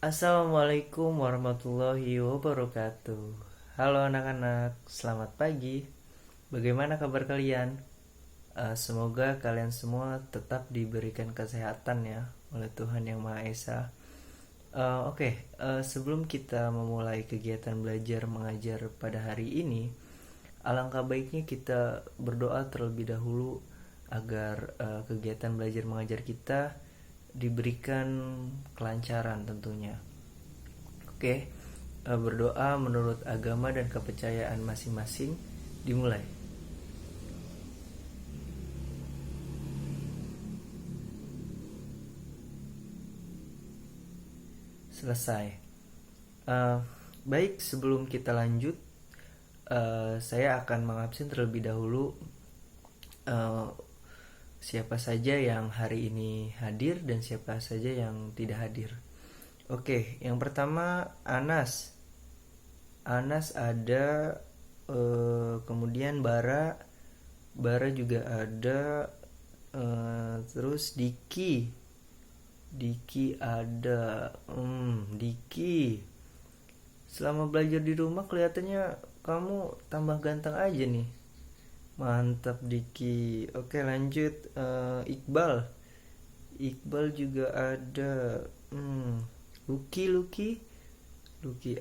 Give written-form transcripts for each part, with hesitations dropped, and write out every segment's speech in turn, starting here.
Assalamualaikum warahmatullahi wabarakatuh. Halo anak-anak, selamat pagi. Bagaimana kabar kalian? Semoga kalian semua tetap diberikan kesehatan ya oleh Tuhan Yang Maha Esa. Sebelum kita memulai kegiatan belajar mengajar pada hari ini, alangkah baiknya kita berdoa terlebih dahulu agar kegiatan belajar mengajar kita diberikan kelancaran tentunya. Berdoa menurut agama dan kepercayaan masing-masing dimulai. Selesai. Baik, sebelum kita lanjut, saya akan mengabsen terlebih dahulu uh, siapa saja yang hari ini hadir dan siapa saja yang tidak hadir. Oke, yang pertama Anas. Anas ada, kemudian Bara juga ada, terus Diki ada. Diki, selama belajar di rumah kelihatannya kamu tambah ganteng aja nih. Mantap Diki. Oke, lanjut. Iqbal juga ada. Lucky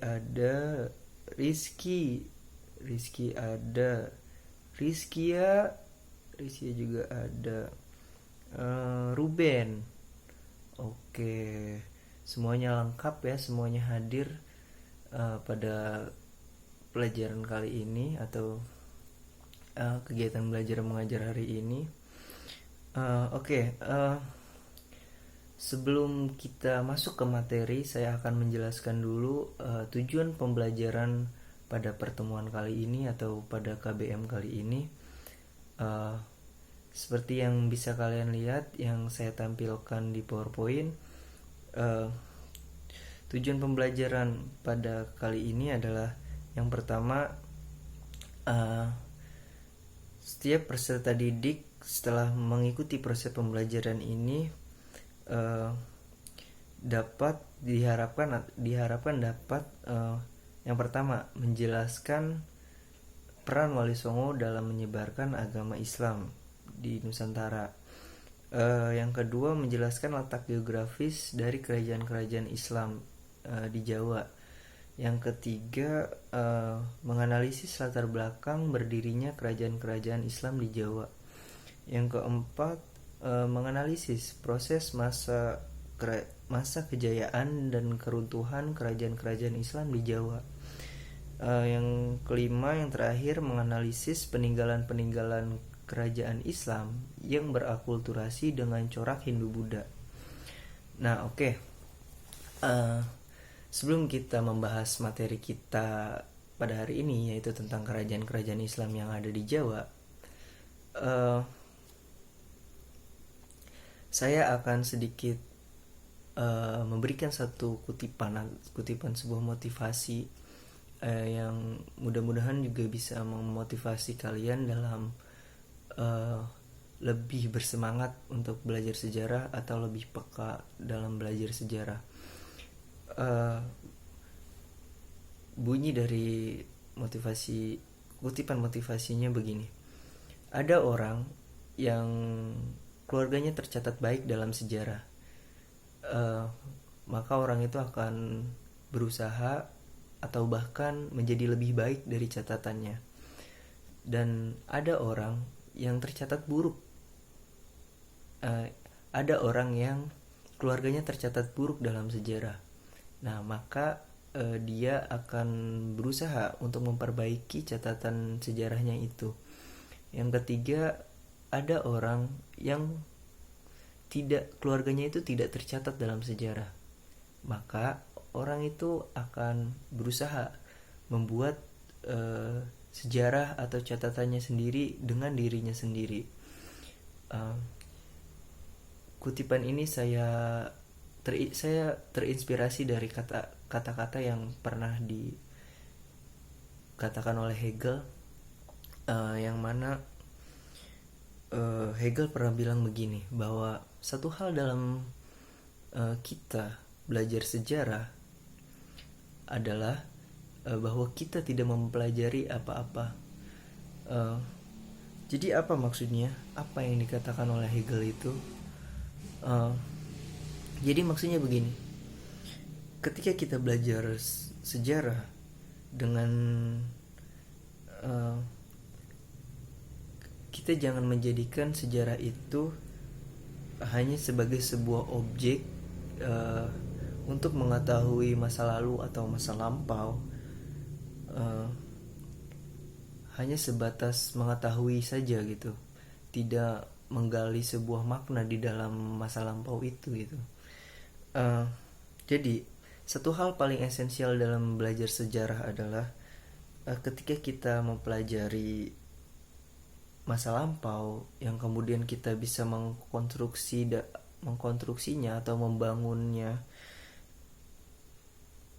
ada. Rizky ada. Rizkia juga ada. Ruben. Oke, semuanya lengkap ya, semuanya hadir pada pelajaran kali ini atau kegiatan belajar mengajar hari ini. Sebelum kita masuk ke materi, saya akan menjelaskan dulu tujuan pembelajaran pada pertemuan kali ini atau pada KBM kali ini. Seperti yang bisa kalian lihat yang saya tampilkan di PowerPoint, tujuan pembelajaran pada kali ini adalah yang pertama, setiap peserta didik setelah mengikuti proses pembelajaran ini diharapkan dapat yang pertama menjelaskan peran Wali Songo dalam menyebarkan agama Islam di Nusantara. Yang kedua menjelaskan letak geografis dari kerajaan-kerajaan Islam di Jawa. Yang ketiga menganalisis latar belakang berdirinya kerajaan-kerajaan Islam di Jawa. Yang keempat menganalisis proses masa kejayaan dan keruntuhan kerajaan-kerajaan Islam di Jawa. Yang kelima, yang terakhir, menganalisis peninggalan-peninggalan kerajaan Islam yang berakulturasi dengan corak Hindu-Buddha. Nah, sebelum kita membahas materi kita pada hari ini, yaitu tentang kerajaan-kerajaan Islam yang ada di Jawa, saya akan sedikit memberikan satu kutipan sebuah motivasi yang mudah-mudahan juga bisa memotivasi kalian dalam lebih bersemangat untuk belajar sejarah atau lebih peka dalam belajar sejarah. Bunyi dari kutipan motivasinya begini: ada orang yang keluarganya tercatat baik dalam sejarah, maka orang itu akan berusaha atau bahkan menjadi lebih baik dari catatannya. Dan ada orang yang tercatat buruk, ada orang yang keluarganya tercatat buruk dalam sejarah. Nah, maka dia akan berusaha untuk memperbaiki catatan sejarahnya itu. Yang ketiga, ada orang yang keluarganya itu tidak tercatat dalam sejarah, maka orang itu akan berusaha membuat sejarah atau catatannya sendiri dengan dirinya sendiri. Kutipan ini saya terinspirasi dari kata-kata yang pernah dikatakan oleh Hegel, yang mana Hegel pernah bilang begini, bahwa satu hal dalam kita belajar sejarah adalah bahwa kita tidak mempelajari apa-apa. Jadi apa maksudnya? Apa yang dikatakan oleh Hegel itu? Jadi maksudnya begini, ketika kita belajar sejarah dengan kita jangan menjadikan sejarah itu hanya sebagai sebuah objek untuk mengetahui masa lalu atau masa lampau, hanya sebatas mengetahui saja gitu, tidak menggali sebuah makna di dalam masa lampau itu gitu. Jadi satu hal paling esensial dalam belajar sejarah adalah ketika kita mempelajari masa lampau yang kemudian kita bisa mengkonstruksinya atau membangunnya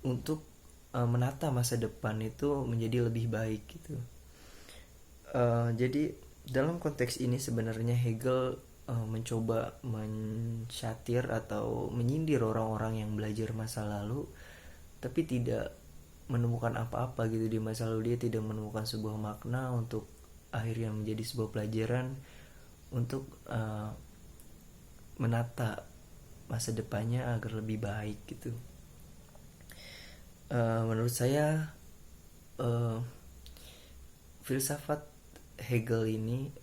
untuk menata masa depan itu menjadi lebih baik gitu. Jadi dalam konteks ini sebenarnya Hegel mencoba mensyatir atau menyindir orang-orang yang belajar masa lalu tapi tidak menemukan apa-apa gitu di masa lalu. Dia tidak menemukan sebuah makna untuk akhirnya menjadi sebuah pelajaran untuk menata masa depannya agar lebih baik gitu. Menurut saya filsafat Hegel ini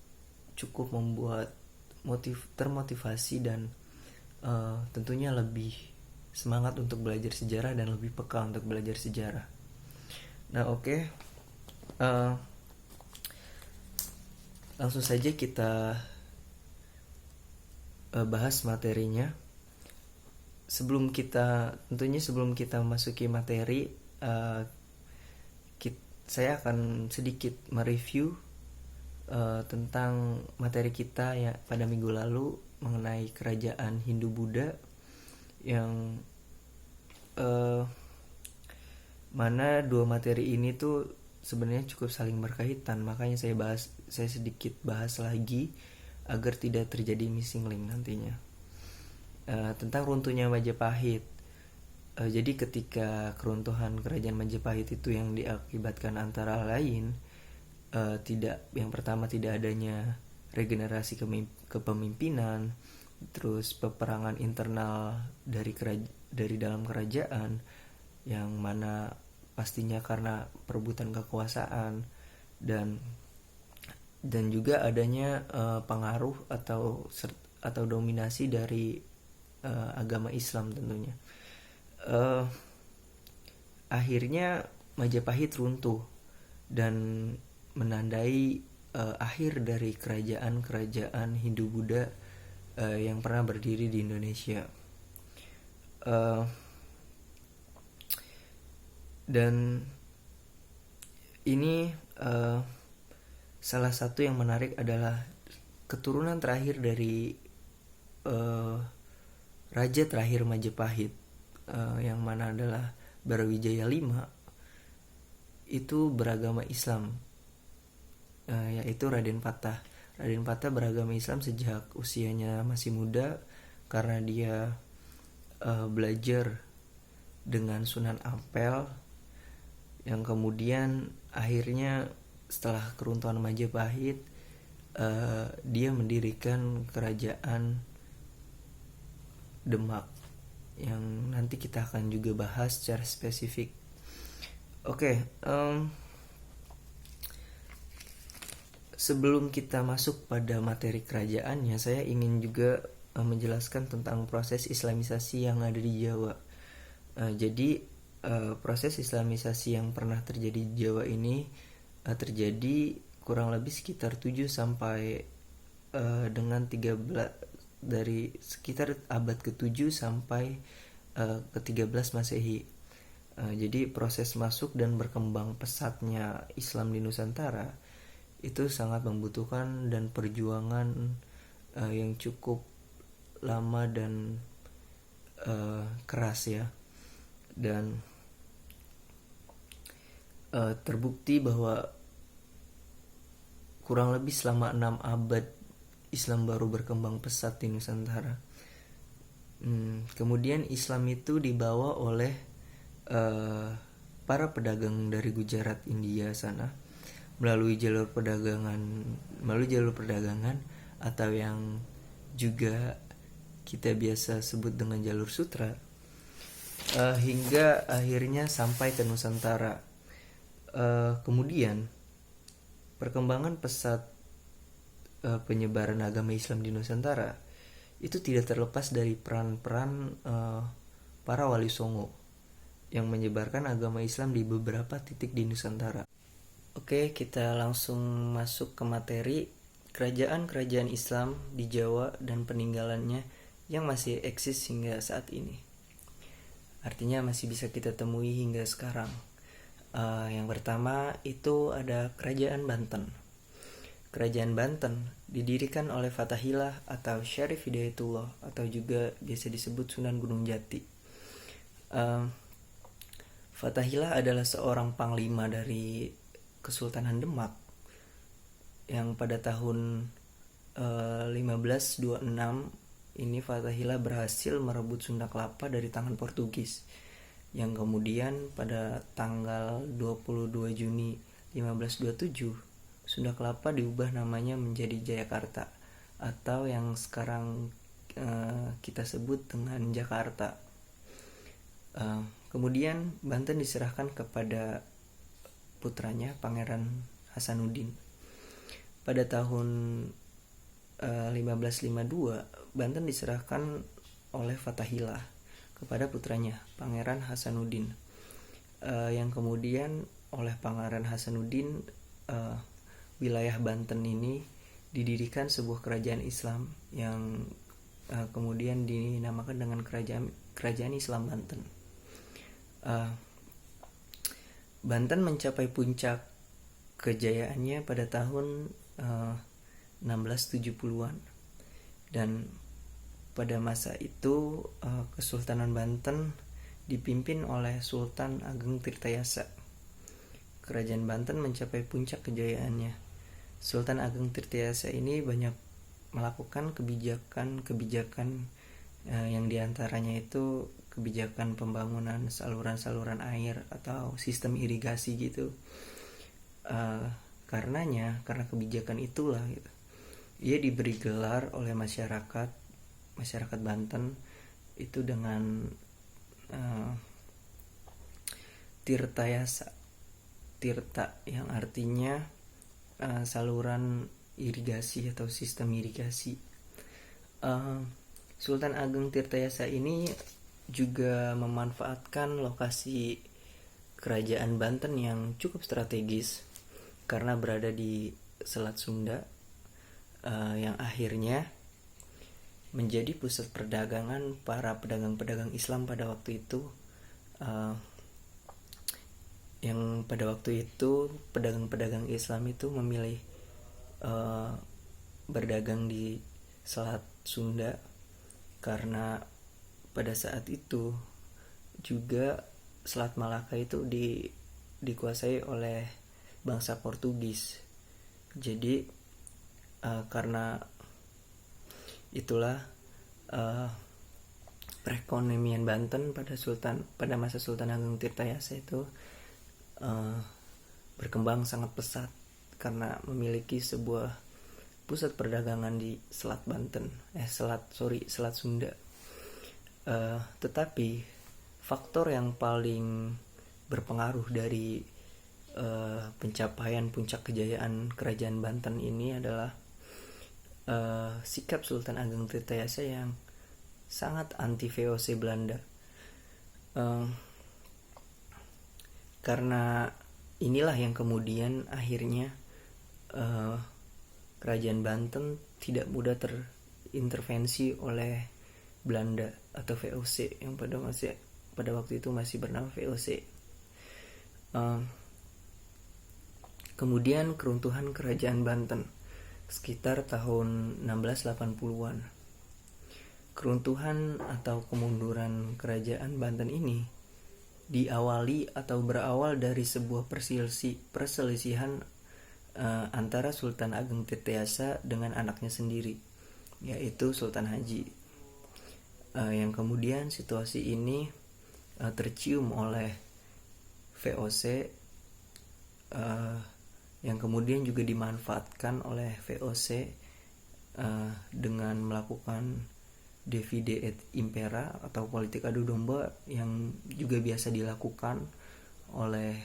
cukup membuat termotivasi dan tentunya lebih semangat untuk belajar sejarah dan lebih peka untuk belajar sejarah. Nah oke. Langsung saja kita bahas materinya. Sebelum kita masuki materi, saya akan sedikit mereview tentang materi kita ya pada minggu lalu mengenai kerajaan Hindu-Buddha yang mana dua materi ini tuh sebenarnya cukup saling berkaitan, makanya saya sedikit bahas lagi agar tidak terjadi missing link nantinya. Tentang runtuhnya Majapahit. Jadi ketika keruntuhan kerajaan Majapahit itu yang diakibatkan antara lain yang pertama tidak adanya regenerasi kepemimpinan, terus peperangan internal dari dalam kerajaan yang mana pastinya karena perebutan kekuasaan dan juga adanya pengaruh atau dominasi dari agama Islam tentunya. Akhirnya Majapahit runtuh dan menandai akhir dari kerajaan Hindu-Buddha yang pernah berdiri di Indonesia. Dan ini salah satu yang menarik adalah keturunan terakhir dari raja terakhir Majapahit, yang mana adalah Brawijaya V, itu beragama Islam, yaitu Raden Patah. Raden Patah beragama Islam sejak usianya masih muda karena dia belajar dengan Sunan Ampel, yang kemudian akhirnya setelah keruntuhan Majapahit dia mendirikan kerajaan Demak yang nanti kita akan juga bahas secara spesifik. Oke, sebelum kita masuk pada materi kerajaannya, saya ingin juga menjelaskan tentang proses Islamisasi yang ada di Jawa. Jadi proses Islamisasi yang pernah terjadi di Jawa ini terjadi kurang lebih sekitar 7 sampai dengan 13 dari sekitar abad ke-7 sampai ke-13 Masehi. Jadi proses masuk dan berkembang pesatnya Islam di Nusantara itu sangat membutuhkan dan perjuangan yang cukup lama dan keras ya. Dan terbukti bahwa kurang lebih selama 6 abad Islam baru berkembang pesat di Nusantara. Kemudian Islam itu dibawa oleh para pedagang dari Gujarat, India sana melalui jalur perdagangan atau yang juga kita biasa sebut dengan jalur sutra, hingga akhirnya sampai ke Nusantara. Kemudian perkembangan pesat penyebaran agama Islam di Nusantara itu tidak terlepas dari peran-peran para wali songo yang menyebarkan agama Islam di beberapa titik di Nusantara. Oke, kita langsung masuk ke materi kerajaan-kerajaan Islam di Jawa dan peninggalannya yang masih eksis hingga saat ini. Artinya masih bisa kita temui hingga sekarang. Yang pertama itu ada Kerajaan Banten. Kerajaan Banten didirikan oleh Fathahillah atau Syarif Hidayatullah atau juga biasa disebut Sunan Gunung Jati. Fathahillah adalah seorang panglima dari Kesultanan Demak yang pada tahun 1526 ini Fathahillah berhasil merebut Sunda Kelapa dari tangan Portugis, yang kemudian pada tanggal 22 Juni 1527 Sunda Kelapa diubah namanya menjadi Jayakarta atau yang sekarang kita sebut dengan Jakarta. Kemudian Banten diserahkan kepada putranya Pangeran Hasanuddin. Pada tahun 1552 Banten diserahkan oleh Fathahillah kepada putranya Pangeran Hasanuddin, yang kemudian oleh Pangeran Hasanuddin wilayah Banten ini didirikan sebuah kerajaan Islam yang kemudian dinamakan dengan kerajaan Islam Banten. Banten mencapai puncak kejayaannya pada tahun 1670-an, dan pada masa itu Kesultanan Banten dipimpin oleh Sultan Ageng Tirtayasa. Kerajaan Banten mencapai puncak kejayaannya. Sultan Ageng Tirtayasa ini banyak melakukan kebijakan yang diantaranya itu kebijakan pembangunan saluran-saluran air atau sistem irigasi gitu. Karena kebijakan itulah gitu, ia diberi gelar oleh masyarakat Banten itu dengan Tirtayasa, Tirta yang artinya saluran irigasi atau sistem irigasi. Sultan Ageng Tirtayasa ini juga memanfaatkan lokasi kerajaan Banten yang cukup strategis karena berada di Selat Sunda, yang akhirnya menjadi pusat perdagangan para pedagang-pedagang Islam pada waktu itu, yang pada waktu itu pedagang-pedagang Islam itu memilih berdagang di Selat Sunda karena pada saat itu juga Selat Malaka itu dikuasai oleh bangsa Portugis. Jadi karena itulah perekonomian Banten pada masa Sultan Ageng Tirtayasa itu berkembang sangat pesat karena memiliki sebuah pusat perdagangan di Selat Sunda. Tetapi faktor yang paling berpengaruh dari pencapaian puncak kejayaan kerajaan Banten ini adalah sikap Sultan Ageng Tirtayasa yang sangat anti VOC Belanda. Karena inilah yang kemudian akhirnya kerajaan Banten tidak mudah terintervensi oleh Belanda atau VOC yang pada waktu itu masih bernama VOC. Kemudian keruntuhan kerajaan Banten sekitar tahun 1680-an. Keruntuhan atau kemunduran kerajaan Banten ini diawali atau berawal dari sebuah perselisihan antara Sultan Ageng Tirtayasa dengan anaknya sendiri, yaitu Sultan Haji, yang kemudian situasi ini tercium oleh VOC yang kemudian juga dimanfaatkan oleh VOC dengan melakukan divide et impera atau politik adu domba yang juga biasa dilakukan oleh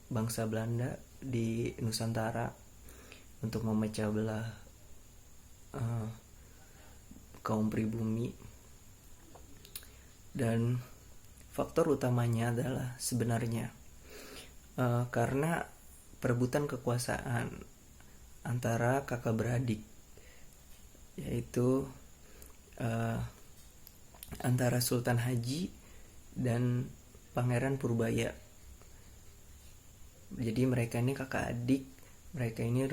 bangsa Belanda di Nusantara untuk memecah belah kaum pribumi. Dan faktor utamanya adalah sebenarnya karena perebutan kekuasaan antara kakak beradik, yaitu antara Sultan Haji dan Pangeran Purbaya. Jadi mereka ini kakak adik, mereka ini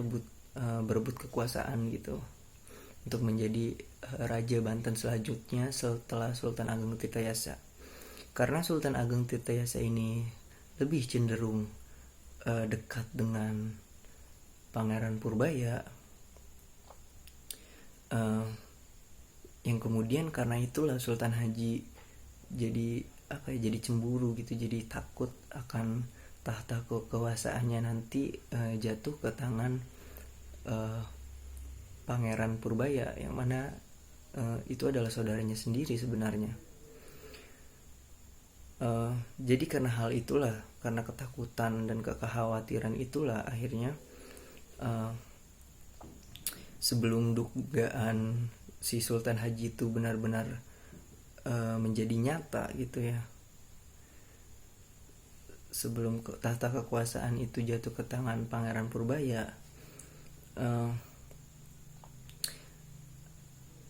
berebut kekuasaan gitu untuk menjadi Raja Banten selanjutnya setelah Sultan Ageng Tirtayasa. Karena Sultan Ageng Tirtayasa ini lebih cenderung dekat dengan Pangeran Purbaya, yang kemudian karena itulah Sultan Haji jadi cemburu gitu, jadi takut akan tahta kekuasaannya nanti jatuh ke tangan Pangeran Purbaya, yang mana itu adalah saudaranya sendiri sebenarnya. Jadi karena hal itulah, karena ketakutan dan kekhawatiran itulah akhirnya sebelum dugaan si Sultan Haji itu benar-benar menjadi nyata gitu ya, sebelum tahta kekuasaan itu jatuh ke tangan Pangeran Purbaya,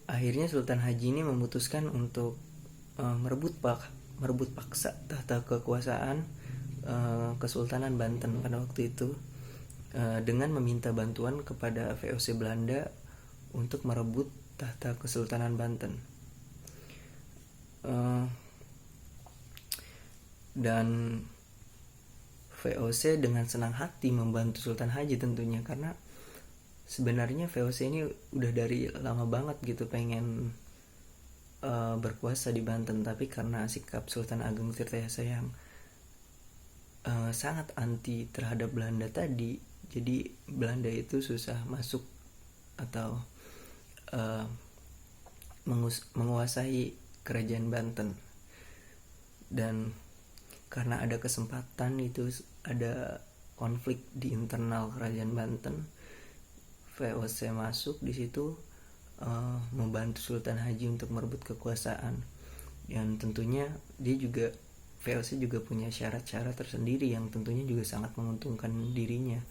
akhirnya Sultan Haji ini memutuskan untuk merebut paksa tahta kekuasaan Kesultanan Banten pada waktu itu, dengan meminta bantuan kepada VOC Belanda untuk merebut tahta Kesultanan Banten. Dan VOC dengan senang hati membantu Sultan Haji tentunya, karena sebenarnya VOC ini udah dari lama banget gitu pengen berkuasa di Banten, tapi karena sikap Sultan Ageng Tirtayasa yang sangat anti terhadap Belanda tadi, jadi Belanda itu susah masuk atau menguasai kerajaan Banten. Dan karena ada kesempatan itu, ada konflik di internal kerajaan Banten, VOC masuk di situ membantu Sultan Haji untuk merebut kekuasaan. Dan tentunya dia juga, VOC juga punya syarat-syarat tersendiri yang tentunya juga sangat menguntungkan dirinya.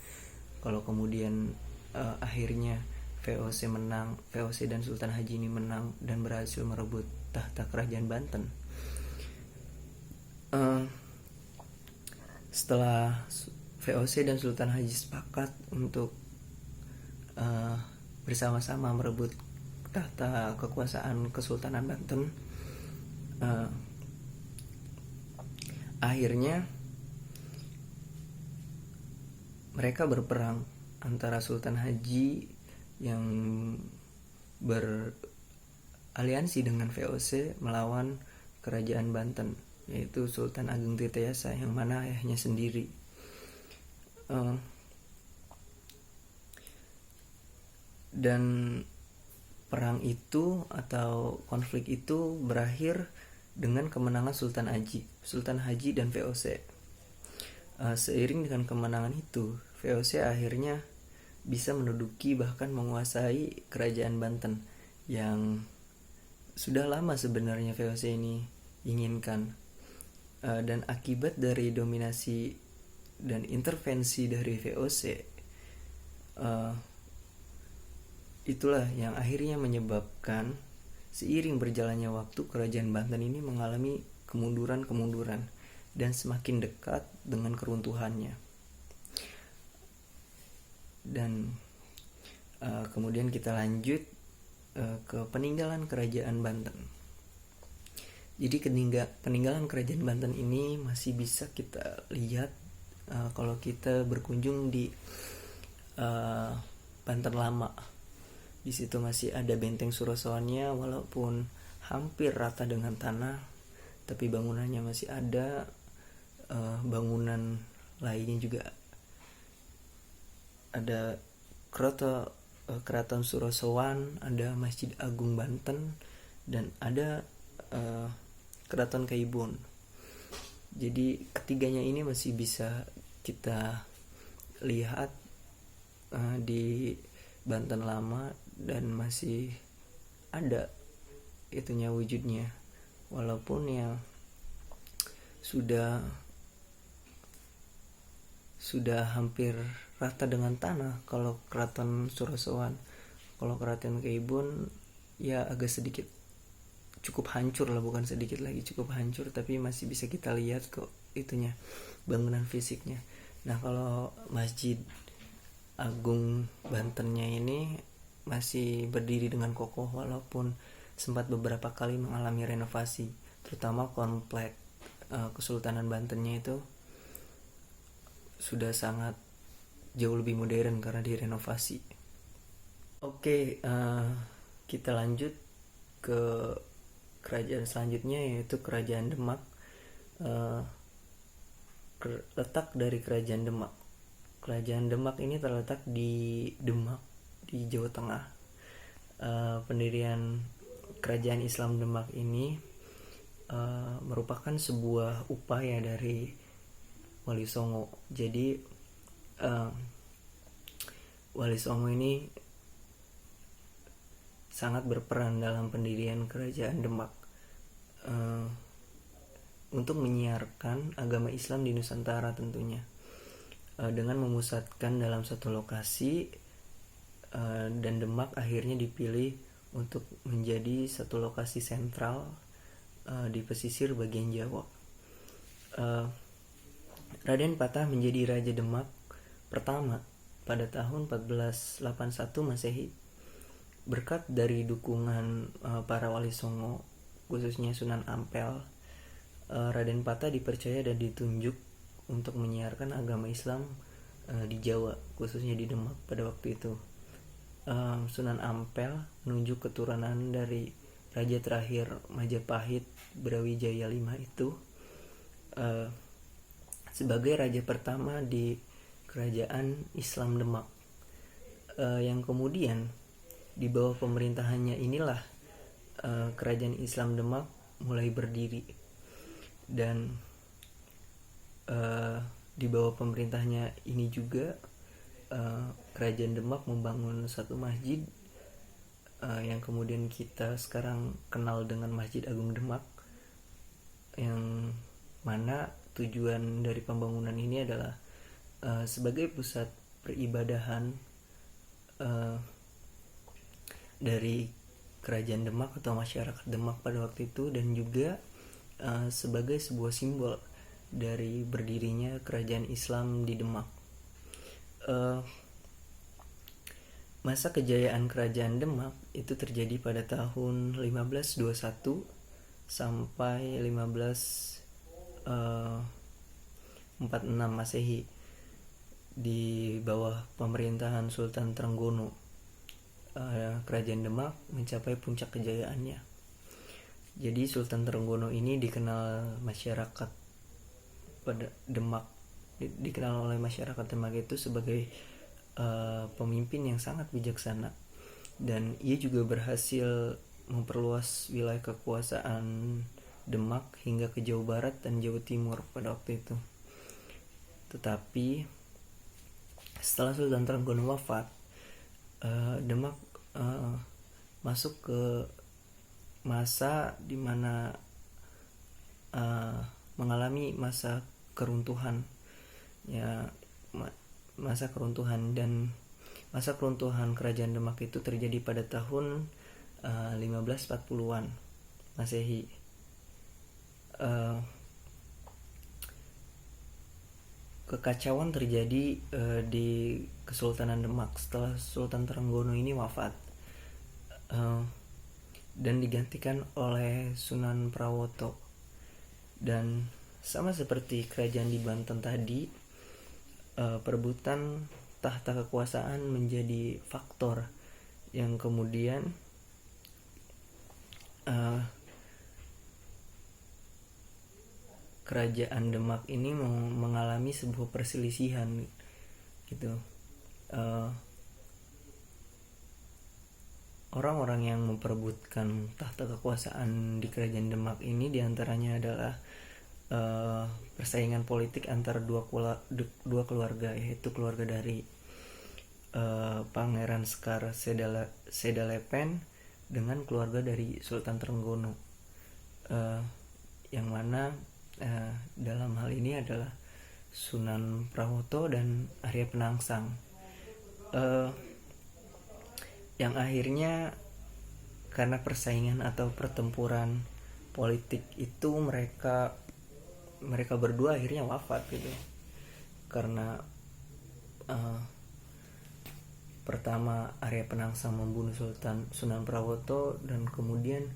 Kalau kemudian akhirnya VOC menang, VOC dan Sultan Haji ini menang dan berhasil merebut tahta kerajaan Banten. Setelah VOC dan Sultan Haji sepakat untuk bersama-sama merebut tahta kekuasaan Kesultanan Banten, akhirnya mereka berperang antara Sultan Haji yang beraliansi dengan VOC melawan kerajaan Banten, yaitu Sultan Ageng Tirtayasa yang mana ayahnya sendiri. Dan perang itu atau konflik itu berakhir dengan kemenangan Sultan Haji dan VOC. Seiring dengan kemenangan itu, VOC akhirnya bisa menduduki bahkan menguasai kerajaan Banten yang sudah lama sebenarnya VOC ini inginkan. Dan akibat dari dominasi dan intervensi dari VOC, itulah yang akhirnya menyebabkan seiring berjalannya waktu kerajaan Banten ini mengalami kemunduran dan semakin dekat dengan keruntuhannya. Dan kemudian kita lanjut ke peninggalan kerajaan Banten. Jadi peninggalan kerajaan Banten ini masih bisa kita lihat kalau kita berkunjung di Banten Lama. Di situ masih ada benteng Surosoannya, walaupun hampir rata dengan tanah, tapi bangunannya masih ada. bangunan lainnya juga ada Keraton Surosowan, ada Masjid Agung Banten, dan ada Keraton Kaibon. Jadi ketiganya ini masih bisa kita lihat di Banten lama dan masih ada itunya wujudnya, walaupun ya sudah hampir rata dengan tanah kalau Keraton Surosowan. Kalau Keraton Kaibon ya agak sedikit cukup hancur lah, bukan sedikit lagi, cukup hancur, tapi masih bisa kita lihat kok itunya, bangunan fisiknya. Nah kalau Masjid Agung Bantennya ini masih berdiri dengan kokoh walaupun sempat beberapa kali mengalami renovasi, terutama komplek Kesultanan Bantennya itu sudah sangat jauh lebih modern karena direnovasi. Oke, kita lanjut ke kerajaan selanjutnya, yaitu Kerajaan Demak. Letak dari Kerajaan Demak. Kerajaan Demak ini terletak di Demak, di Jawa Tengah. Pendirian Kerajaan Islam Demak ini merupakan sebuah upaya dari Wali Songo. Jadi Wali Songo ini sangat berperan dalam pendirian Kerajaan Demak untuk menyiarkan agama Islam di Nusantara tentunya, dengan memusatkan dalam satu lokasi, dan Demak akhirnya dipilih untuk menjadi satu lokasi sentral di pesisir bagian Jawa. Raden Patah menjadi Raja Demak pertama pada tahun 1481 Masehi. Berkat dari dukungan para Wali Songo, khususnya Sunan Ampel, Raden Patah dipercaya dan ditunjuk untuk menyiarkan agama Islam di Jawa, khususnya di Demak pada waktu itu. Sunan Ampel menunjuk keturunan dari Raja terakhir Majapahit Brawijaya V itu sebagai raja pertama di Kerajaan Islam Demak, yang kemudian di bawah pemerintahannya inilah Kerajaan Islam Demak mulai berdiri, dan di bawah pemerintahnya ini juga Kerajaan Demak membangun satu masjid yang kemudian kita sekarang kenal dengan Masjid Agung Demak, yang mana tujuan dari pembangunan ini adalah sebagai pusat peribadahan dari Kerajaan Demak atau masyarakat Demak pada waktu itu, dan juga sebagai sebuah simbol dari berdirinya Kerajaan Islam di Demak. Masa kejayaan Kerajaan Demak itu terjadi pada tahun 1521 sampai 1546 Masehi di bawah pemerintahan Sultan Trenggono. Kerajaan Demak mencapai puncak kejayaannya. Jadi Sultan Trenggono ini dikenal masyarakat pada Demak, dikenal oleh masyarakat Demak itu sebagai pemimpin yang sangat bijaksana, dan ia juga berhasil memperluas wilayah kekuasaan Demak hingga ke Jawa Barat dan Jawa Timur pada waktu itu. Tetapi setelah Sultan Trenggono wafat, Demak masuk ke masa dimana mengalami masa keruntuhan, dan masa keruntuhan Kerajaan Demak itu terjadi pada tahun 1540-an Masehi. Kekacauan terjadi di Kesultanan Demak setelah Sultan Trenggono ini wafat, dan digantikan oleh Sunan Prawoto. Dan sama seperti kerajaan di Banten tadi, perebutan tahta kekuasaan menjadi faktor yang kemudian kerajaan Demak ini mengalami sebuah perselisihan gitu. Orang-orang yang memperebutkan tahta kekuasaan di kerajaan Demak ini diantaranya adalah persaingan politik antara dua keluarga, yaitu keluarga dari Pangeran Sekar Sedalepen dengan keluarga dari Sultan Trenggono, yang mana dalam hal ini adalah Sunan Prawoto dan Arya Penangsang, yang akhirnya karena persaingan atau pertempuran politik itu mereka berdua akhirnya wafat gitu. Karena pertama Arya Penangsang membunuh Sunan Prawoto, dan kemudian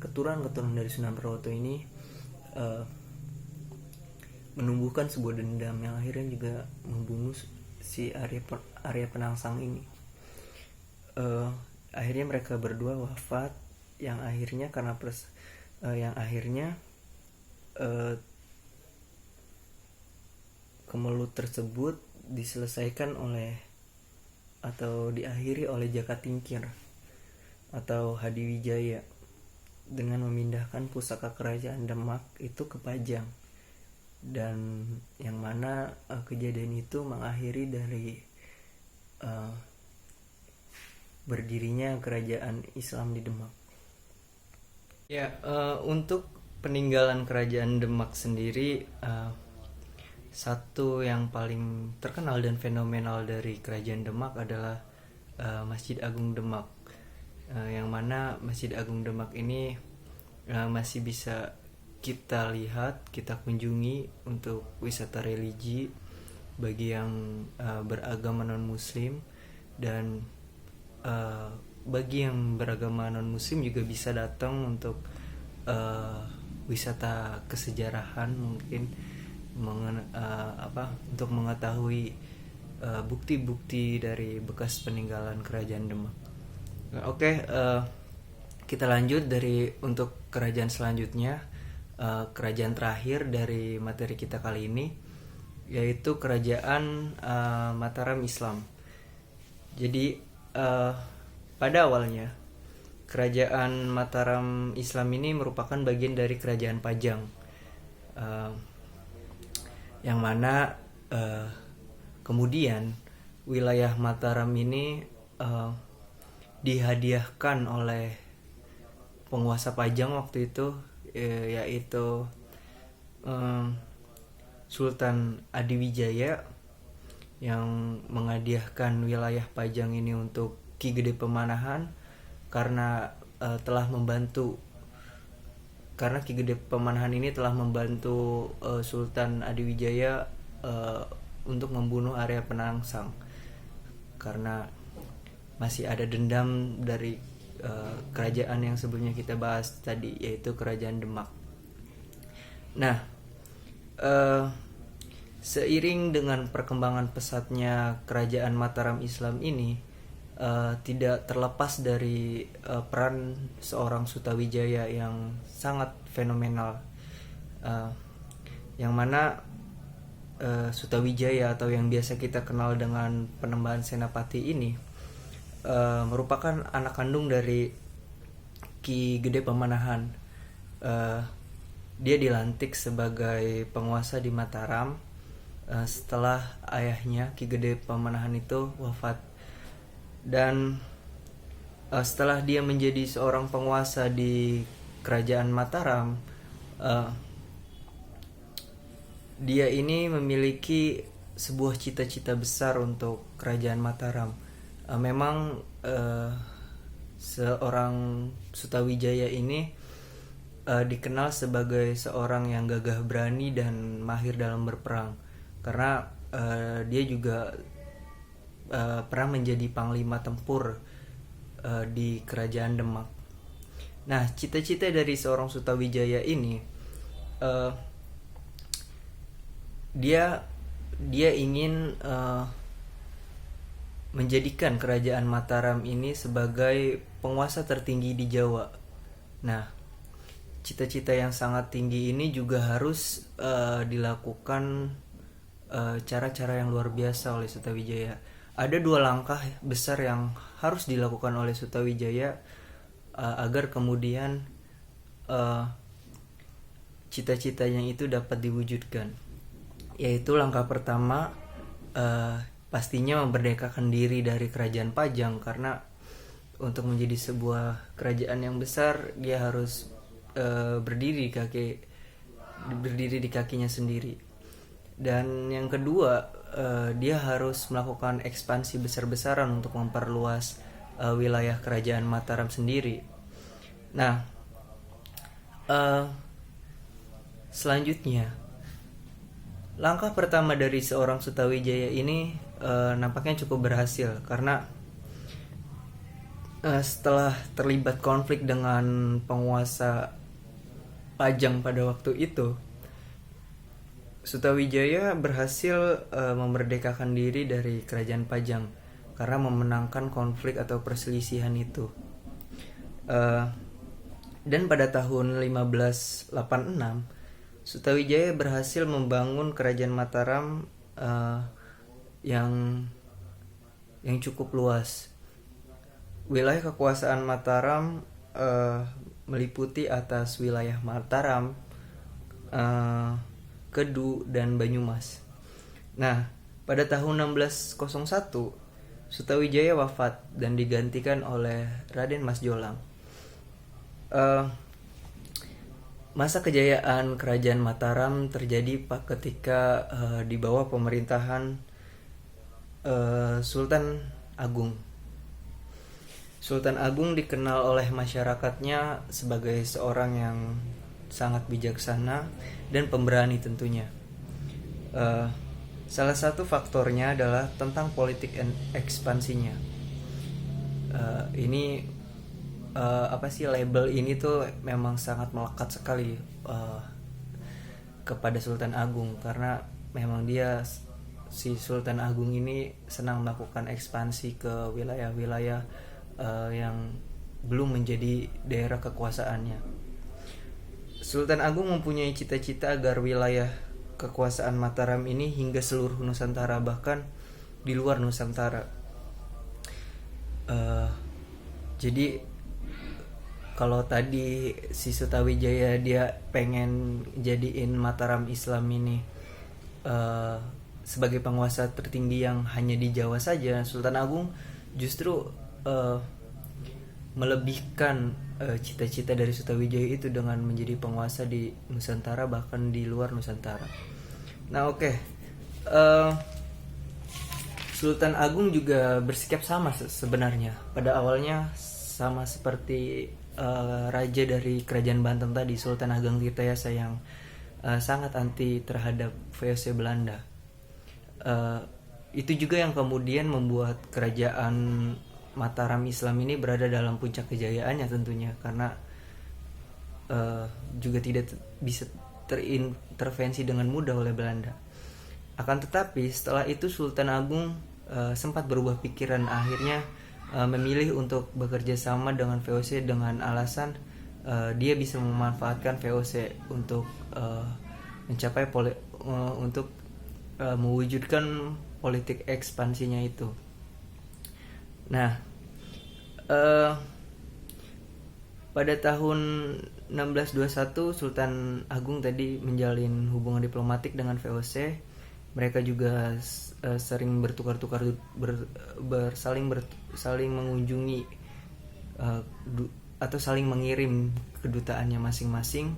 keturunan dari Sunan Prawoto ini menumbuhkan sebuah dendam yang akhirnya juga membunuh si Arya Penangsang ini. Akhirnya mereka berdua wafat, yang akhirnya karena kemelut tersebut diselesaikan atau diakhiri oleh Jaka Tingkir atau Hadiwijaya dengan memindahkan pusaka kerajaan Demak itu ke Pajang, dan yang mana kejadian itu mengakhiri dari berdirinya kerajaan Islam di Demak. Ya, untuk peninggalan kerajaan Demak sendiri, satu yang paling terkenal dan fenomenal dari kerajaan Demak adalah Masjid Agung Demak, yang mana Masjid Agung Demak ini masih bisa kita lihat, kita kunjungi untuk wisata religi bagi yang beragama non-muslim, dan bagi yang beragama non-muslim juga bisa datang untuk wisata kesejarahan, mungkin untuk mengetahui bukti-bukti dari bekas peninggalan kerajaan Demak. Oke, kita lanjut untuk kerajaan selanjutnya, kerajaan terakhir dari materi kita kali ini, yaitu kerajaan Mataram Islam. Jadi pada awalnya kerajaan Mataram Islam ini merupakan bagian dari kerajaan Pajang, yang mana kemudian wilayah Mataram ini dihadiahkan oleh penguasa Pajang waktu itu, yaitu Sultan Adiwijaya, yang menghadiahkan wilayah Pajang ini untuk Ki Gede Pemanahan karena Ki Gede Pemanahan ini telah membantu Sultan Adiwijaya untuk membunuh Arya Penangsang, karena masih ada dendam dari kerajaan yang sebelumnya kita bahas tadi, yaitu kerajaan Demak. Nah, seiring dengan perkembangan pesatnya kerajaan Mataram Islam ini, tidak terlepas dari peran seorang Sutawijaya yang sangat fenomenal, yang mana Sutawijaya atau yang biasa kita kenal dengan Penembahan Senapati ini merupakan anak kandung dari Ki Gede Pemanahan. Dia dilantik sebagai penguasa di Mataram setelah ayahnya Ki Gede Pemanahan itu wafat, dan setelah dia menjadi seorang penguasa di kerajaan Mataram, dia ini memiliki sebuah cita-cita besar untuk kerajaan Mataram. Memang seorang Sutawijaya ini dikenal sebagai seorang yang gagah berani dan mahir dalam berperang, karena dia juga pernah menjadi panglima tempur di kerajaan Demak. Nah, cita-cita dari seorang Sutawijaya ini, dia ingin menjadikan kerajaan Mataram ini sebagai penguasa tertinggi di Jawa. Nah, cita-cita yang sangat tinggi ini juga harus dilakukan cara-cara yang luar biasa oleh Sutawijaya. Ada dua langkah besar yang harus dilakukan oleh Sutawijaya agar kemudian cita-citanya itu dapat diwujudkan. Yaitu langkah pertama, pastinya memerdekakan diri dari kerajaan Pajang, karena untuk menjadi sebuah kerajaan yang besar dia harus berdiri di kakinya sendiri. Dan yang kedua, dia harus melakukan ekspansi besar-besaran untuk memperluas wilayah kerajaan Mataram sendiri. Nah, selanjutnya, langkah pertama dari seorang Sutawijaya ini nampaknya cukup berhasil, karena setelah terlibat konflik dengan penguasa Pajang pada waktu itu, Sutawijaya berhasil memerdekakan diri dari kerajaan Pajang karena memenangkan konflik atau perselisihan itu. Dan pada tahun 1586, Sutawijaya berhasil membangun kerajaan Mataram yang cukup luas. Wilayah kekuasaan Mataram meliputi atas wilayah Mataram, Kedu, dan Banyumas. Nah, pada tahun 1601, Sutawijaya wafat dan digantikan oleh Raden Mas Jolang. Masa kejayaan kerajaan Mataram terjadi ketika di bawah pemerintahan Sultan Agung. Sultan Agung dikenal oleh masyarakatnya sebagai seorang yang sangat bijaksana dan pemberani tentunya. Salah satu faktornya adalah tentang politik ekspansinya. Label ini tuh memang sangat melekat sekali kepada Sultan Agung, karena memang si Sultan Agung ini senang melakukan ekspansi ke wilayah-wilayah yang belum menjadi daerah kekuasaannya. Sultan Agung mempunyai cita-cita agar wilayah kekuasaan Mataram ini hingga seluruh Nusantara, bahkan di luar Nusantara. Jadi kalau tadi si Sutawijaya dia pengen jadiin Mataram Islam ini sebagai penguasa tertinggi yang hanya di Jawa saja, Sultan Agung justru melebihkan cita-cita dari Sutawijaya itu dengan menjadi penguasa di Nusantara, bahkan di luar Nusantara. Nah, Sultan Agung juga bersikap sama sebenarnya. Pada awalnya sama seperti raja dari kerajaan Banten tadi, Sultan Ageng Tirtayasa, yang sangat anti terhadap VOC Belanda. Itu juga yang kemudian membuat kerajaan Mataram Islam ini berada dalam puncak kejayaannya tentunya, karena juga tidak bisa terintervensi dengan mudah oleh Belanda. Akan tetapi setelah itu Sultan Agung sempat berubah pikiran, akhirnya memilih untuk bekerja sama dengan VOC dengan alasan dia bisa memanfaatkan VOC untuk mewujudkan politik ekspansinya itu. Nah, pada tahun 1621 Sultan Agung tadi menjalin hubungan diplomatik dengan VOC. Mereka juga sering bertukar-tukar saling mengunjungi atau saling mengirim kedutaannya masing-masing.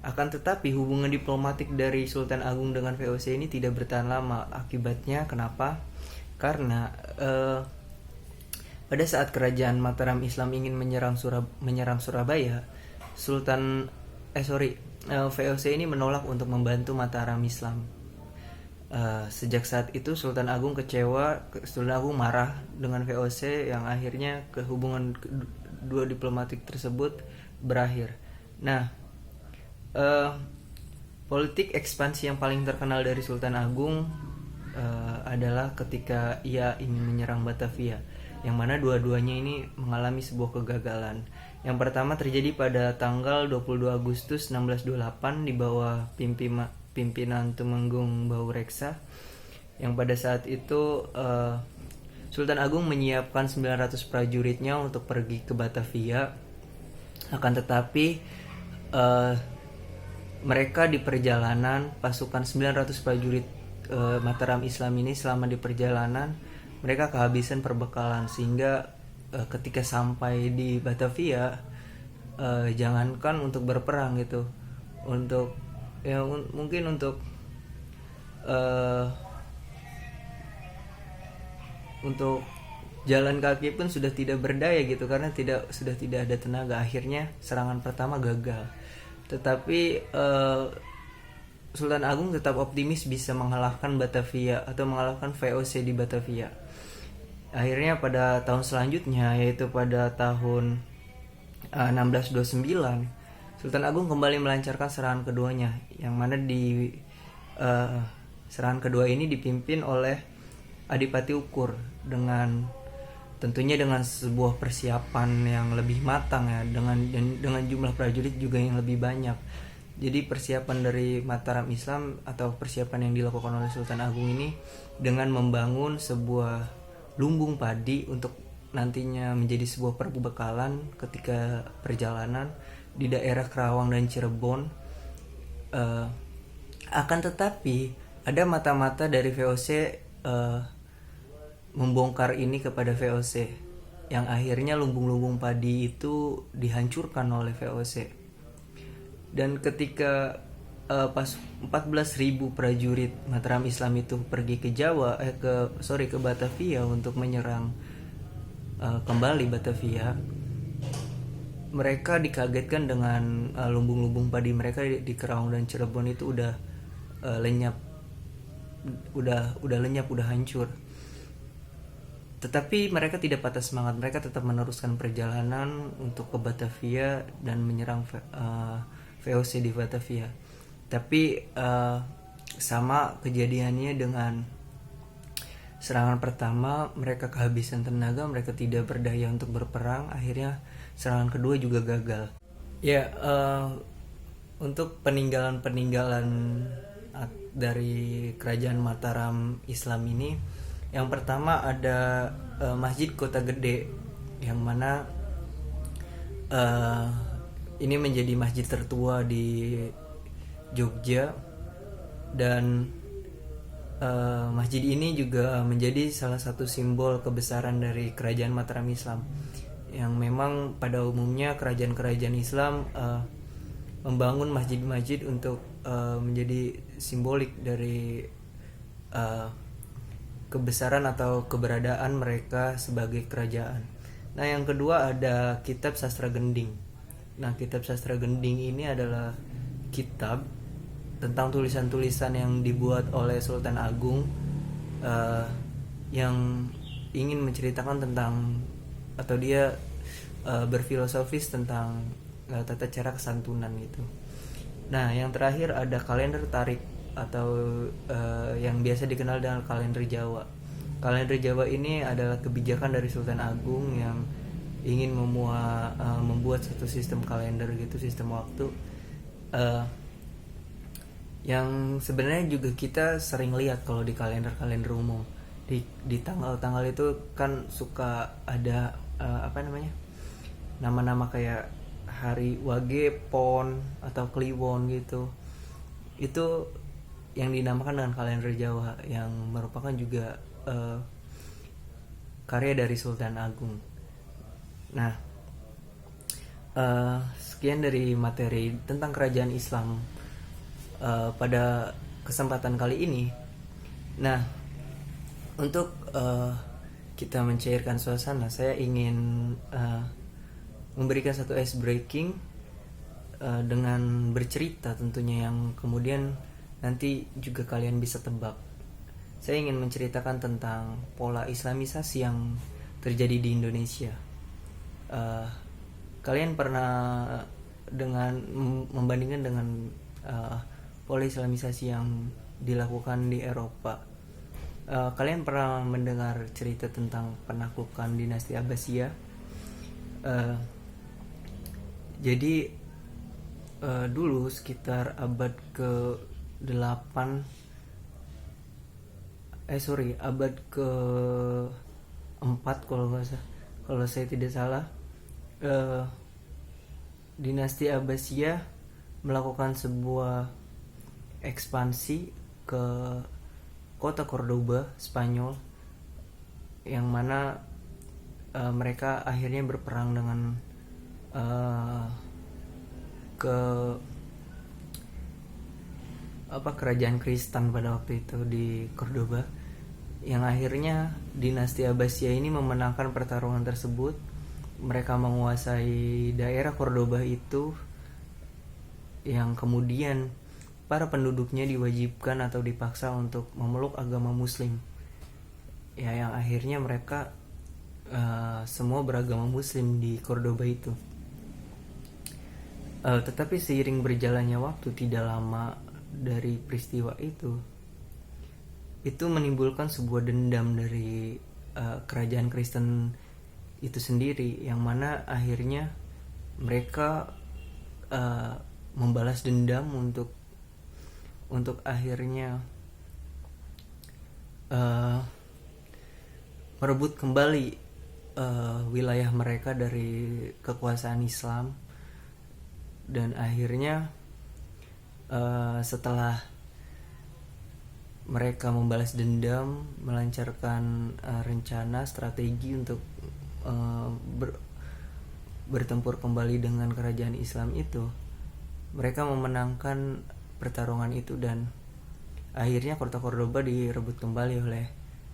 Akan tetapi hubungan diplomatik dari Sultan Agung dengan VOC ini tidak bertahan lama. Akibatnya kenapa? Karena pada saat kerajaan Mataram Islam ingin menyerang Surabaya, VOC ini menolak untuk membantu Mataram Islam. Sejak saat itu Sultan Agung kecewa, Sultan Agung marah dengan VOC, yang akhirnya hubungan dua diplomatik tersebut berakhir. Nah, politik ekspansi yang paling terkenal dari Sultan Agung adalah ketika ia ingin menyerang Batavia, yang mana dua-duanya ini mengalami sebuah kegagalan. Yang pertama terjadi pada tanggal 22 Agustus 1628 di bawah pimpinan Tumenggung Baureksa, yang pada saat itu Sultan Agung menyiapkan 900 prajuritnya untuk pergi ke Batavia. Akan tetapi mereka di perjalanan, pasukan 900 prajurit Mataram Islam ini selama di perjalanan mereka kehabisan perbekalan, sehingga ketika sampai di Batavia jangankan untuk berperang gitu, untuk mungkin untuk jalan kaki pun sudah tidak berdaya gitu, karena sudah tidak ada tenaga. Akhirnya serangan pertama gagal. Tetapi Sultan Agung tetap optimis bisa mengalahkan Batavia atau mengalahkan VOC di Batavia. Akhirnya pada tahun selanjutnya, yaitu pada tahun 1629, Sultan Agung kembali melancarkan serangan keduanya, yang mana di serangan kedua ini dipimpin oleh Adipati Ukur tentunya dengan sebuah persiapan yang lebih matang ya, dengan jumlah prajurit juga yang lebih banyak. Jadi persiapan dari Mataram Islam atau persiapan yang dilakukan oleh Sultan Agung ini dengan membangun sebuah lumbung padi untuk nantinya menjadi sebuah perbekalan ketika perjalanan di daerah Kerawang dan Cirebon. Akan tetapi ada mata-mata dari VOC membongkar ini kepada VOC, yang akhirnya lumbung-lumbung padi itu dihancurkan oleh VOC. Dan ketika pas 14.000 prajurit Mataram Islam itu pergi ke ke Batavia untuk menyerang kembali Batavia, mereka dikagetkan dengan lumbung-lumbung padi mereka di Kerawang dan Cirebon itu udah lenyap, udah hancur. Tetapi mereka tidak patah semangat, mereka tetap meneruskan perjalanan untuk ke Batavia dan menyerang VOC di Batavia. Tapi sama kejadiannya dengan serangan pertama, mereka kehabisan tenaga, mereka tidak berdaya untuk berperang. Akhirnya serangan kedua juga gagal. Ya, untuk peninggalan dari kerajaan Mataram Islam ini, yang pertama ada Masjid Kota Gede, yang mana ini menjadi masjid tertua di Jogja, dan masjid ini juga menjadi salah satu simbol kebesaran dari kerajaan Mataram Islam, yang memang pada umumnya kerajaan-kerajaan Islam membangun masjid-masjid untuk menjadi simbolik dari kebesaran atau keberadaan mereka sebagai kerajaan. Nah, yang kedua ada Kitab Sastra Gending. Nah, Kitab Sastra Gending ini adalah kitab tentang tulisan-tulisan yang dibuat oleh Sultan Agung yang ingin menceritakan tentang, atau dia berfilosofis tentang tata cara kesantunan gitu. Nah, yang terakhir ada kalender tarik atau yang biasa dikenal dengan kalender Jawa. Kalender Jawa ini adalah kebijakan dari Sultan Agung yang ingin membuat satu sistem kalender gitu, sistem waktu yang sebenarnya juga kita sering lihat kalau di kalender umum. Di tanggal-tanggal itu kan suka ada nama-nama kayak hari Wage, Pon atau Kliwon gitu. Itu yang dinamakan dengan kalender Jawa, yang merupakan juga karya dari Sultan Agung. Nah, sekian dari materi tentang kerajaan Islam pada kesempatan kali ini. Nah, untuk kita mencairkan suasana, saya ingin memberikan satu ice breaking dengan bercerita tentunya, yang kemudian nanti juga kalian bisa tebak. Saya ingin menceritakan tentang pola islamisasi yang terjadi di Indonesia. Kalian pernah membandingkan dengan pola islamisasi yang dilakukan di Eropa, Kalian pernah mendengar cerita tentang penaklukan dinasti Abbasiyah? Eh, jadi dulu sekitar abad ke 8 abad ke 4 kalau saya tidak salah, eh, dinasti Abbasiyah melakukan sebuah ekspansi ke kota Cordoba, Spanyol, yang mana mereka akhirnya berperang dengan eh, ke kerajaan Kristen pada waktu itu di Cordoba, yang akhirnya dinasti Abbasiyah ini memenangkan pertarungan tersebut. Mereka menguasai daerah Cordoba itu, yang kemudian para penduduknya diwajibkan atau dipaksa untuk memeluk agama Muslim. Ya, yang akhirnya mereka semua beragama Muslim di Cordoba itu. Tetapi seiring berjalannya waktu, tidak lama dari peristiwa itu menimbulkan sebuah dendam dari kerajaan Kristen itu sendiri, yang mana akhirnya mereka membalas dendam untuk akhirnya merebut kembali wilayah mereka dari kekuasaan Islam. Dan akhirnya setelah mereka membalas dendam, melancarkan rencana strategi untuk bertempur kembali dengan kerajaan Islam itu, mereka memenangkan pertarungan itu, dan akhirnya kota Cordoba direbut kembali oleh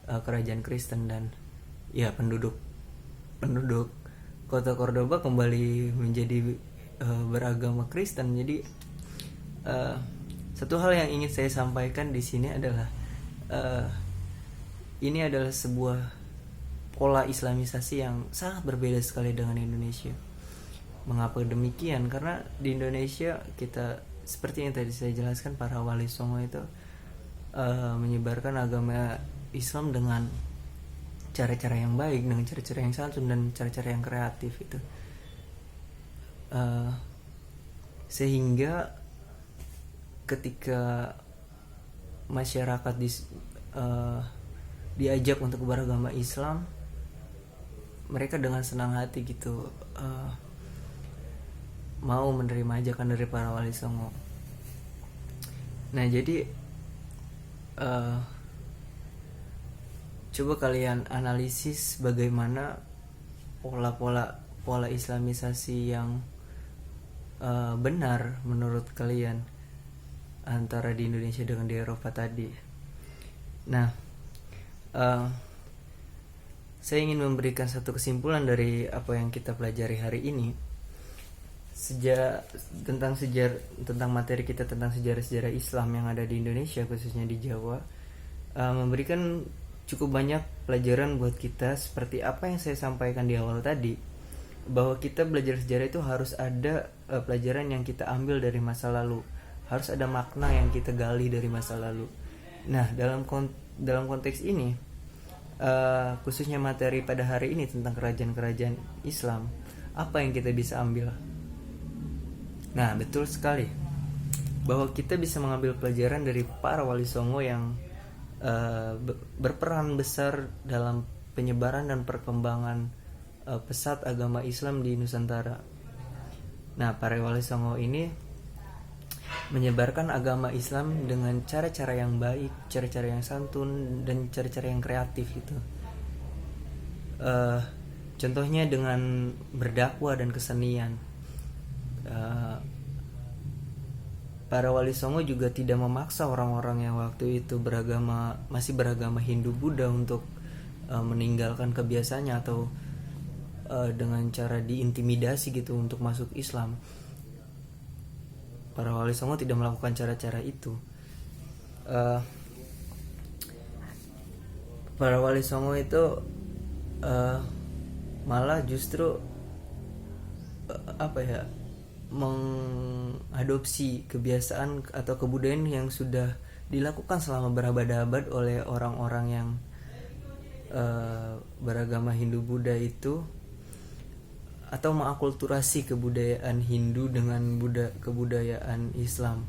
kerajaan Kristen, dan ya penduduk kota Cordoba kembali menjadi beragama Kristen. Jadi satu hal yang ingin saya sampaikan di sini adalah ini adalah sebuah pola Islamisasi yang sangat berbeda sekali dengan Indonesia. Mengapa demikian? Karena di Indonesia kita, seperti yang tadi saya jelaskan, para wali songo itu menyebarkan agama Islam dengan cara-cara yang baik, dengan cara-cara yang santun, dan cara-cara yang kreatif itu. Sehingga ketika masyarakat diajak untuk beragama Islam, mereka dengan senang hati gitu mau menerima ajakan dari para wali songo. Nah, jadi coba kalian analisis bagaimana pola Islamisasi yang benar menurut kalian antara di Indonesia dengan di Eropa tadi. Nah, saya ingin memberikan satu kesimpulan dari apa yang kita pelajari hari ini. Tentang materi kita tentang sejarah-sejarah Islam yang ada di Indonesia, khususnya di Jawa, memberikan cukup banyak pelajaran buat kita, seperti apa yang saya sampaikan di awal tadi, bahwa kita belajar sejarah itu harus ada pelajaran yang kita ambil dari masa lalu, harus ada makna yang kita gali dari masa lalu. Nah, dalam konteks ini, khususnya materi pada hari ini tentang kerajaan-kerajaan Islam, apa yang kita bisa ambil? Nah, betul sekali bahwa kita bisa mengambil pelajaran dari para wali songo yang berperan besar dalam penyebaran dan perkembangan pesat agama Islam di Nusantara. Nah, para wali songo ini menyebarkan agama Islam dengan cara-cara yang baik, cara-cara yang santun, dan cara-cara yang kreatif gitu. Contohnya dengan berdakwah dan kesenian. Para wali songo juga tidak memaksa orang-orang yang waktu itu masih beragama Hindu Buddha untuk meninggalkan kebiasaannya, atau dengan cara diintimidasi gitu untuk masuk Islam. Para wali songo tidak melakukan cara-cara itu. Para wali songo itu malah justru mengadopsi kebiasaan atau kebudayaan yang sudah dilakukan selama berabad-abad oleh orang-orang yang beragama Hindu Buddha itu, atau mengakulturasi kebudayaan Hindu dengan kebudayaan Islam.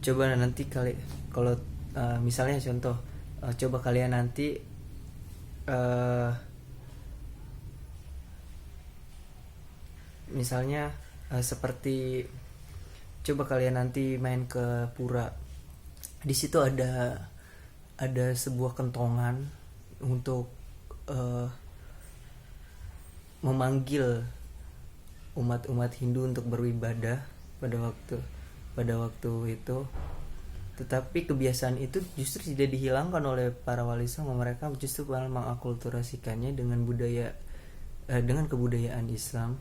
Coba nanti kalau misalnya contoh, coba kalian nanti misalnya seperti coba kalian nanti main ke pura. Di situ ada sebuah kentongan untuk memanggil umat Hindu untuk beribadah pada waktu itu. Tetapi kebiasaan itu justru tidak dihilangkan oleh para wali songo. Mereka justru malah mengakulturasikannya dengan kebudayaan Islam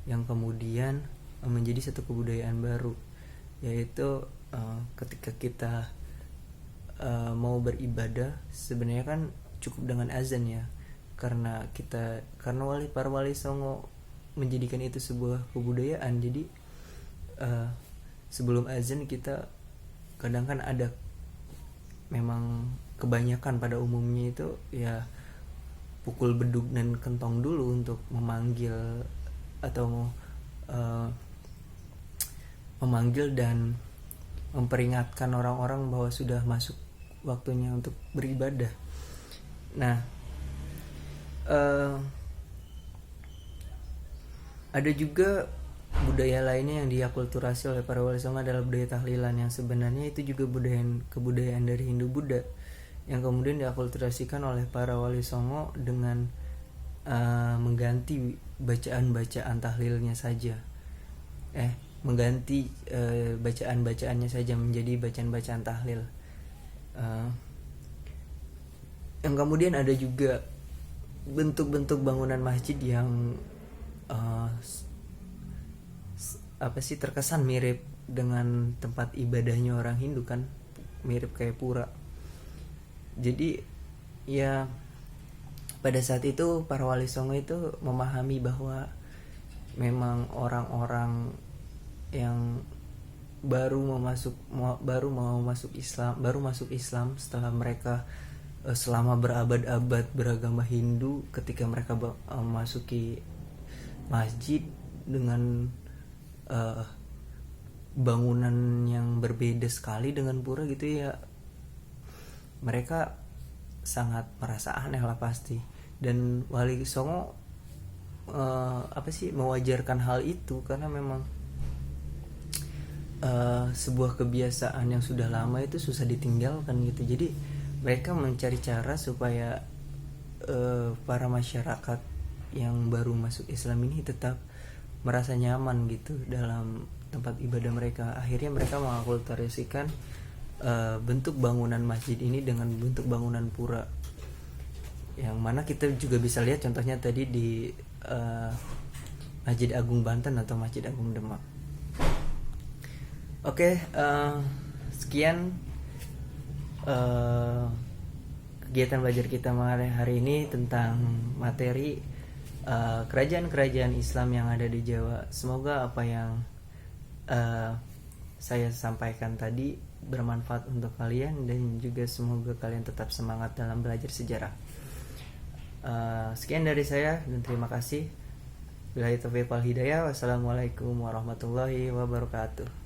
yang kemudian menjadi satu kebudayaan baru, yaitu ketika kita mau beribadah sebenarnya kan cukup dengan azan ya, karena para wali songo menjadikan itu sebuah kebudayaan. Jadi sebelum azan kita kadang kan ada, memang kebanyakan pada umumnya itu ya pukul beduk dan kentong dulu untuk memanggil dan memperingatkan orang-orang bahwa sudah masuk waktunya untuk beribadah. Nah, ada juga budaya lainnya yang diakulturasi oleh para wali songo adalah budaya tahlilan, yang sebenarnya itu juga kebudayaan dari Hindu Buddha yang kemudian diakulturasikan oleh para wali songo dengan mengganti bacaan-bacaan tahlilnya saja, mengganti bacaan-bacaannya saja menjadi bacaan-bacaan tahlil. Yang kemudian ada juga bentuk-bentuk bangunan masjid yang terkesan mirip dengan tempat ibadahnya orang Hindu kan, mirip kayak pura. Jadi ya pada saat itu para wali songo itu memahami bahwa memang orang-orang yang baru masuk Islam setelah mereka selama berabad-abad beragama Hindu, ketika mereka memasuki masjid dengan bangunan yang berbeda sekali dengan pura gitu ya, mereka sangat merasa aneh lah pasti. Dan wali songo mewajarkan hal itu karena memang sebuah kebiasaan yang sudah lama itu susah ditinggalkan gitu. Jadi mereka mencari cara supaya para masyarakat yang baru masuk Islam ini tetap merasa nyaman gitu dalam tempat ibadah mereka. Akhirnya mereka mengakulturasikan bentuk bangunan masjid ini dengan bentuk bangunan pura, yang mana kita juga bisa lihat contohnya tadi di Masjid Agung Banten atau Masjid Agung Demak. Oke, sekian kegiatan belajar kita hari ini tentang materi kerajaan-kerajaan Islam yang ada di Jawa. Semoga apa yang saya sampaikan tadi bermanfaat untuk kalian, dan juga semoga kalian tetap semangat dalam belajar sejarah. Sekian dari saya dan terima kasih. Billahi taufiq wal hidayah. Wassalamualaikum warahmatullahi wabarakatuh.